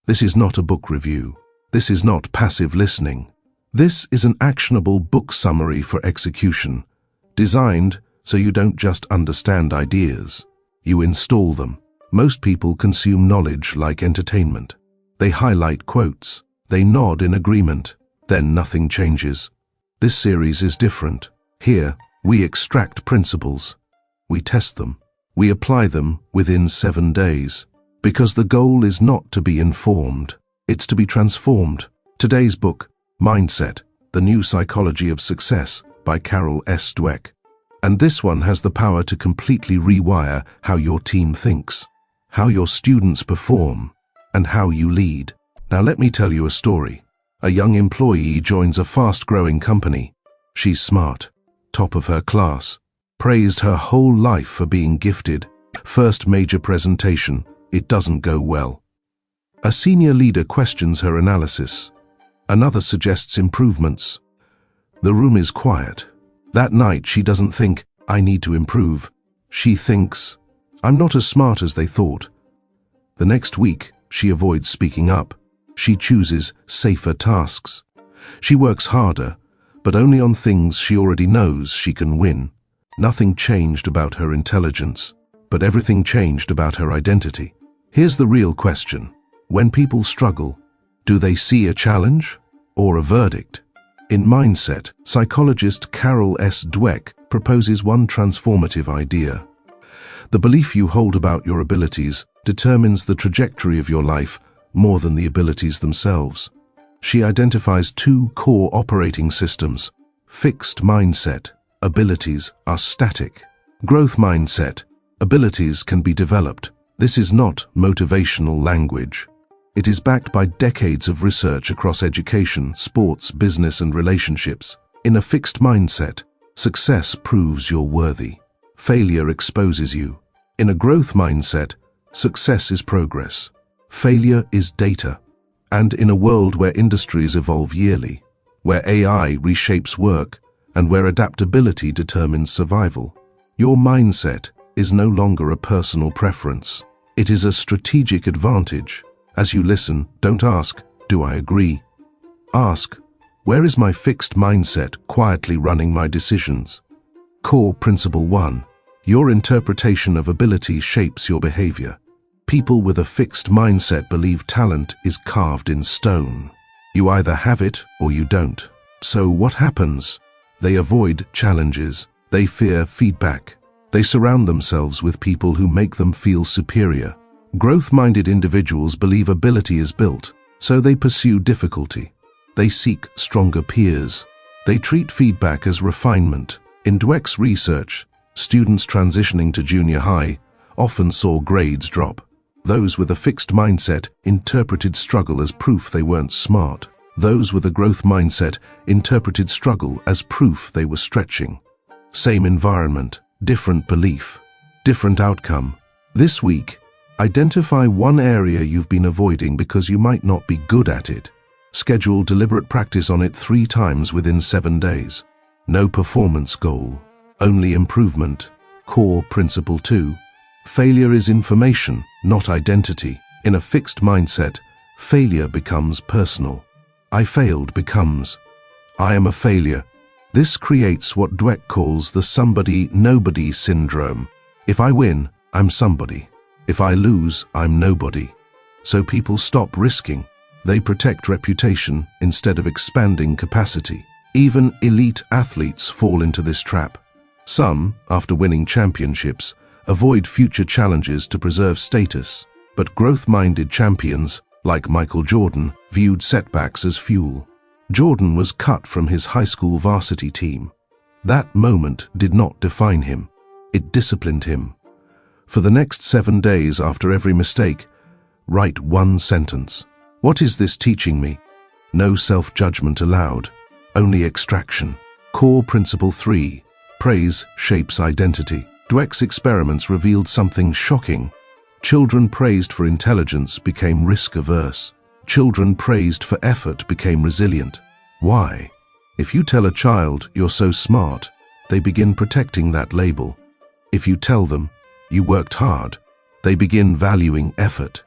This is not a book review. This is not passive listening. This is an actionable book summary for execution, designed so you don't just understand ideas, you install them. Most people consume knowledge like entertainment. They highlight quotes, they nod in agreement, then nothing changes. This series is different. Here, we extract principles. We test them. We apply them within 7 days. Because the goal is not to be informed, it's to be transformed. Today's book, Mindset, The New Psychology of Success by Carol S. Dweck. And this one has the power to completely rewire how your team thinks, how your students perform, and how you lead. Now let me tell you a story. A young employee joins a fast-growing company. She's smart, top of her class, praised her whole life for being gifted. First major presentation, it doesn't go well. A senior leader questions her analysis. Another suggests improvements. The room is quiet. That night she doesn't think, I need to improve. She thinks, I'm not as smart as they thought. The next week, she avoids speaking up. She chooses safer tasks. She works harder, but only on things she already knows she can win. Nothing changed about her intelligence, but everything changed about her identity. Here's the real question. When people struggle, do they see a challenge or a verdict? In Mindset, psychologist Carol S. Dweck proposes one transformative idea. The belief you hold about your abilities determines the trajectory of your life more than the abilities themselves. She identifies 2 core operating systems. Fixed mindset, abilities are static. Growth mindset, abilities can be developed. This is not motivational language. It is backed by decades of research across education, sports, business, and relationships. In a fixed mindset, success proves you're worthy. Failure exposes you. In a growth mindset, success is progress. Failure is data. And in a world where industries evolve yearly, where AI reshapes work, and where adaptability determines survival, your mindset is no longer a personal preference. It is a strategic advantage. As you listen, don't ask, do I agree? Ask, where is my fixed mindset quietly running my decisions? Core Principle 1. Your interpretation of ability shapes your behavior. People with a fixed mindset believe talent is carved in stone. You either have it or you don't. So what happens? They avoid challenges. They fear feedback. They surround themselves with people who make them feel superior. Growth-minded individuals believe ability is built, so they pursue difficulty. They seek stronger peers. They treat feedback as refinement. In Dweck's research, students transitioning to junior high often saw grades drop. Those with a fixed mindset interpreted struggle as proof they weren't smart. Those with a growth mindset interpreted struggle as proof they were stretching. Same environment, different belief, different outcome. This week, identify one area you've been avoiding because you might not be good at it. Schedule deliberate practice on it 3 times within 7 days. No performance goal, only improvement. Core Principle 2. Failure is information, not identity. In a fixed mindset, failure becomes personal. I failed becomes, I am a failure. This creates what Dweck calls the somebody-nobody syndrome. If I win, I'm somebody. If I lose, I'm nobody. So people stop risking. They protect reputation instead of expanding capacity. Even elite athletes fall into this trap. Some, after winning championships, avoid future challenges to preserve status. But growth-minded champions, like Michael Jordan, viewed setbacks as fuel. Jordan was cut from his high school varsity team. That moment did not define him. It disciplined him. For the next 7 days after every mistake, write 1 sentence. What is this teaching me? No self-judgment allowed, only extraction. Core Principle 3. Praise shapes identity. Dweck's experiments revealed something shocking. Children praised for intelligence became risk-averse. Children praised for effort became resilient. Why? If you tell a child you're so smart, they begin protecting that label. If you tell them you worked hard, they begin valuing effort.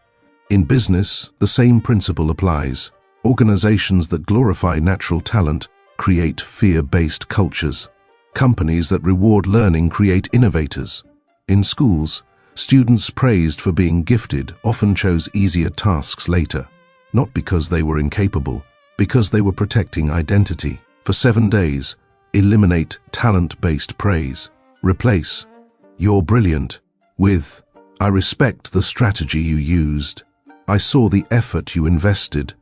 In business, the same principle applies. Organizations that glorify natural talent create fear-based cultures. Companies that reward learning create innovators. In schools, students praised for being gifted often chose easier tasks later, not because they were incapable, because they were protecting identity. For 7 days, eliminate talent-based praise. Replace "you're brilliant" with "I respect the strategy you used. I saw the effort you invested."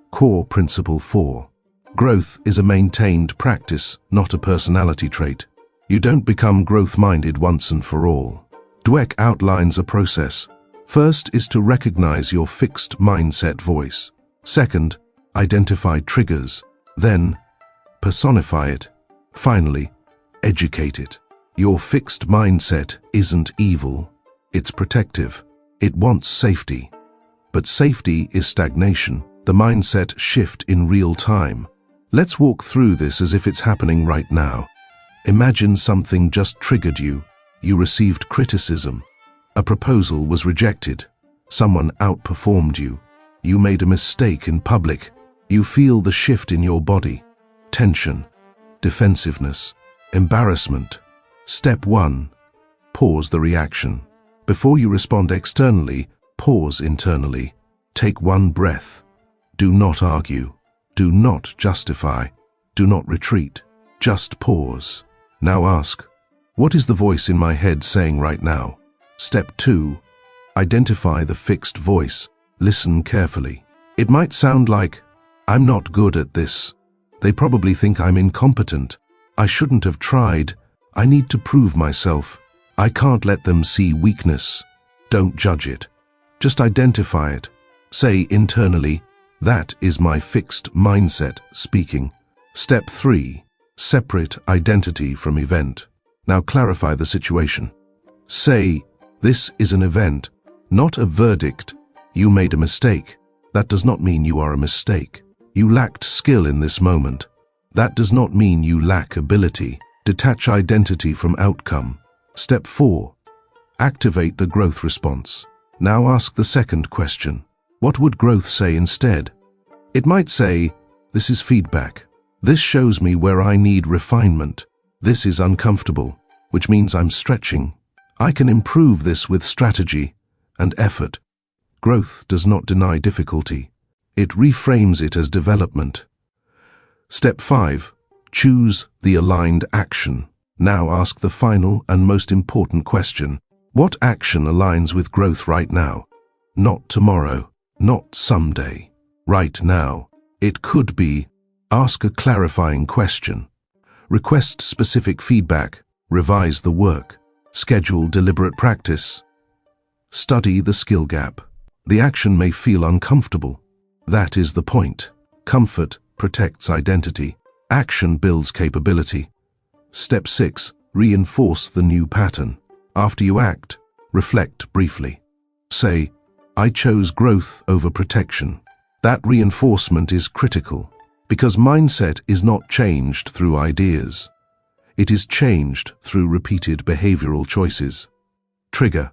Core Principle 4. Growth is a maintained practice, not a personality trait. You don't become growth-minded once and for all. Dweck outlines a process. First is to recognize your fixed mindset voice. Second, identify triggers. Then, personify it. Finally, educate it. Your fixed mindset isn't evil. It's protective. It wants safety. But safety is stagnation. The mindset shift in real time. Let's walk through this as if it's happening right now. Imagine something just triggered you. You received criticism. A proposal was rejected. Someone outperformed you. You made a mistake in public. You feel the shift in your body. Tension, defensiveness, embarrassment. Step 1. Pause the reaction. Before you respond externally, pause internally. Take one breath. Do not argue. Do not justify. Do not retreat. Just pause. Now ask, what is the voice in my head saying right now? Step 2. Identify the fixed voice. Listen carefully. It might sound like, "I'm not good at this. They probably think I'm incompetent. I shouldn't have tried. I need to prove myself. I can't let them see weakness." Don't judge it. Just identify it. Say internally, "That is my fixed mindset speaking." Step 3. Separate identity from event. Now clarify the situation. Say, "This is an event, not a verdict. You made a mistake. That does not mean you are a mistake. You lacked skill in this moment. That does not mean you lack ability." Detach identity from outcome. Step 4. Activate the growth response. Now ask the second question. What would growth say instead? It might say, "This is feedback. This shows me where I need refinement. This is uncomfortable, which means I'm stretching. I can improve this with strategy and effort." Growth does not deny difficulty. It reframes it as development. Step 5. Choose the aligned action. Now ask the final and most important question. What action aligns with growth right now? Not tomorrow, not someday. Right now. It could be, ask a clarifying question. Request specific feedback. Revise the work. Schedule deliberate practice. Study the skill gap. The action may feel uncomfortable. That is the point. Comfort protects identity. Action builds capability. Step 6. Reinforce the new pattern. After you act, reflect briefly. Say, "I chose growth over protection." That reinforcement is critical, because mindset is not changed through ideas. It is changed through repeated behavioral choices. Trigger.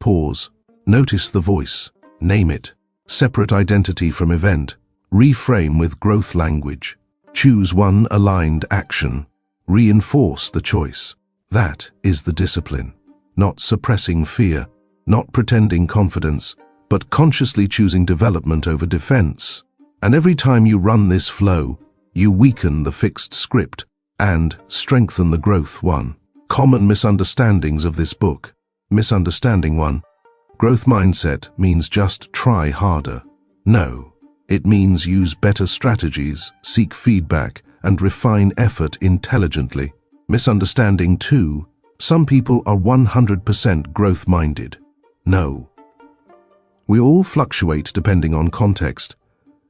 Pause. Notice the voice. Name it. Separate identity from event. Reframe with growth language. Choose one aligned action. Reinforce the choice. That is the discipline. Not suppressing fear, not pretending confidence, but consciously choosing development over defense. And every time you run this flow, you weaken the fixed script and strengthen the growth one. Common misunderstandings of this book. Misunderstanding 1. Growth mindset means just try harder. No. It means use better strategies, seek feedback, and refine effort intelligently. Misunderstanding 2. Some people are 100% growth-minded. No. We all fluctuate depending on context.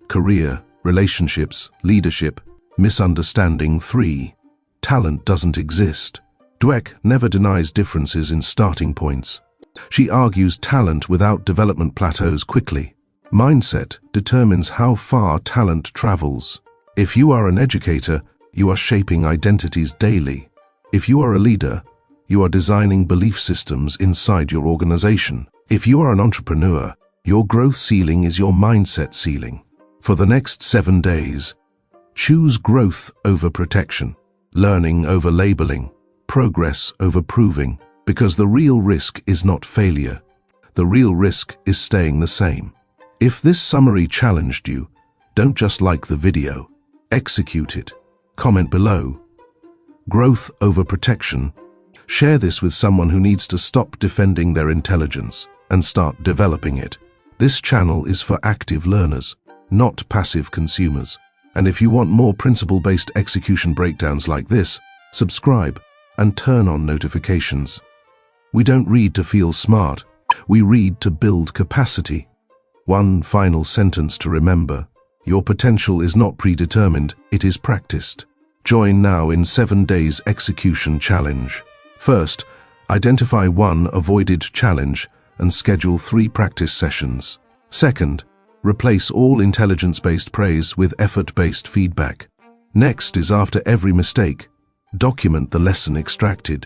Career, relationships, leadership. Misunderstanding 3. Talent doesn't exist. Dweck never denies differences in starting points. She argues talent without development plateaus quickly. Mindset determines how far talent travels. If you are an educator, you are shaping identities daily. If you are a leader, you are designing belief systems inside your organization. If you are an entrepreneur, Your growth ceiling is your mindset ceiling. For the next 7 days, choose growth over protection, learning over labeling, progress over proving, because the real risk is not failure. The real risk is staying the same. If this summary challenged you, don't just like the video, execute it. Comment below. Growth over protection. Share this with someone who needs to stop defending their intelligence and start developing it. This channel is for active learners, not passive consumers. And if you want more principle-based execution breakdowns like this, subscribe and turn on notifications. We don't read to feel smart. We read to build capacity. One final sentence to remember. Your potential is not predetermined, it is practiced. Join now in 7 days execution challenge. First, identify one avoided challenge and schedule 3 practice sessions. Second, replace all intelligence-based praise with effort-based feedback. Next is after every mistake, document the lesson extracted.